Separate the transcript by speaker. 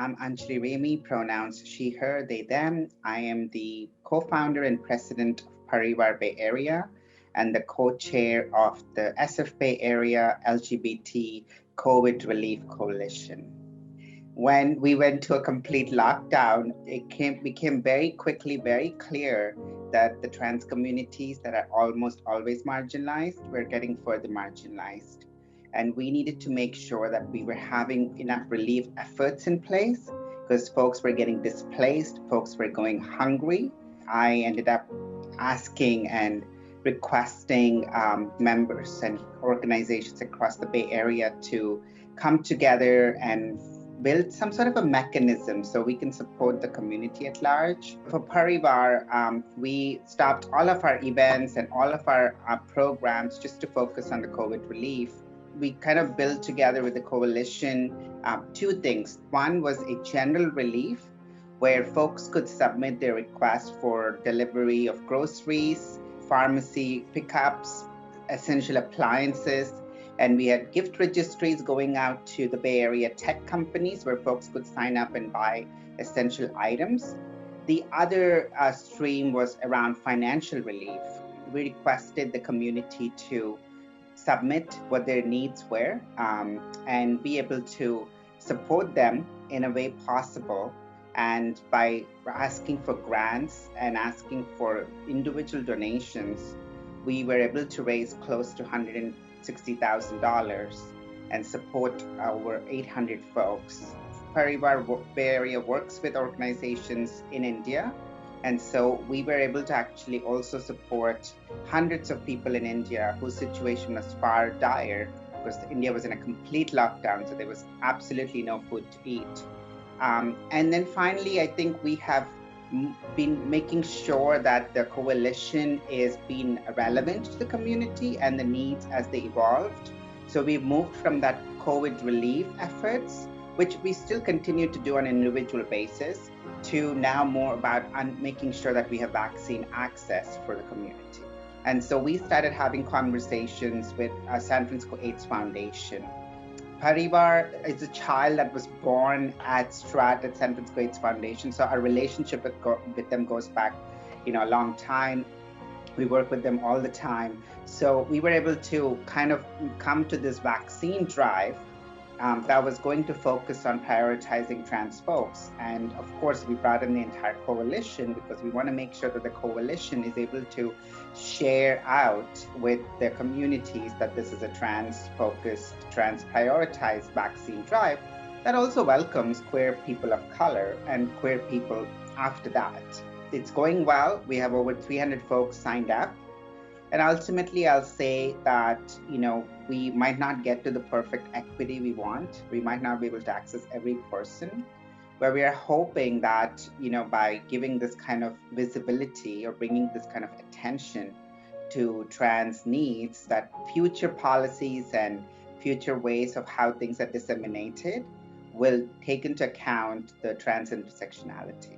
Speaker 1: I'm Anjali Rimi, pronouns she, her, they, them. I am the co-founder and president of Parivar Bay Area and the co-chair of the SF Bay Area LGBT COVID Relief Coalition. When we went to a complete lockdown, became very quickly very clear that the trans communities that are almost always marginalized were getting further marginalized. And we needed to make sure that we were having enough relief efforts in place because folks were getting displaced, folks were going hungry. I ended up asking and requesting members and organizations across the Bay Area to come together and build some sort of a mechanism so we can support the community at large. For Parivar, we stopped all of our events and all of our programs just to focus on the COVID relief. We kind of built together with the coalition two things. One was a general relief where folks could submit their request for delivery of groceries, pharmacy pickups, essential appliances, and we had gift registries going out to the Bay Area tech companies where folks could sign up and buy essential items. The other stream was around financial relief. We requested the community to submit what their needs were and be able to support them in a way possible. And by asking for grants and asking for individual donations, we were able to raise close to $160,000 and support over 800 folks. Parivar Bay Area works with organizations in India, and so we were able to actually also support hundreds of people in India whose situation was far dire because India was in a complete lockdown, so there was absolutely no food to eat. And then finally, I think we have been making sure that the coalition is being relevant to the community and the needs as they evolved. So we've moved from that COVID relief efforts, which we still continue to do on an individual basis, to now more about making sure that we have vaccine access for the community. And so we started having conversations with San Francisco AIDS Foundation. Parivar is a child that was born at Strat at San Francisco AIDS Foundation. So our relationship with them goes back, a long time. We work with them all the time. So we were able to kind of come to this vaccine drive that was going to focus on prioritizing trans folks. And of course, we brought in the entire coalition because we want to make sure that the coalition is able to share out with their communities that this is a trans-focused, trans-prioritized vaccine drive that also welcomes queer people of color and queer people after that. It's going well. We have over 300 folks signed up. And ultimately, I'll say that, we might not get to the perfect equity we want. We might not be able to access every person, but we are hoping that, by giving this kind of visibility or bringing this kind of attention to trans needs, that future policies and future ways of how things are disseminated will take into account the trans intersectionality.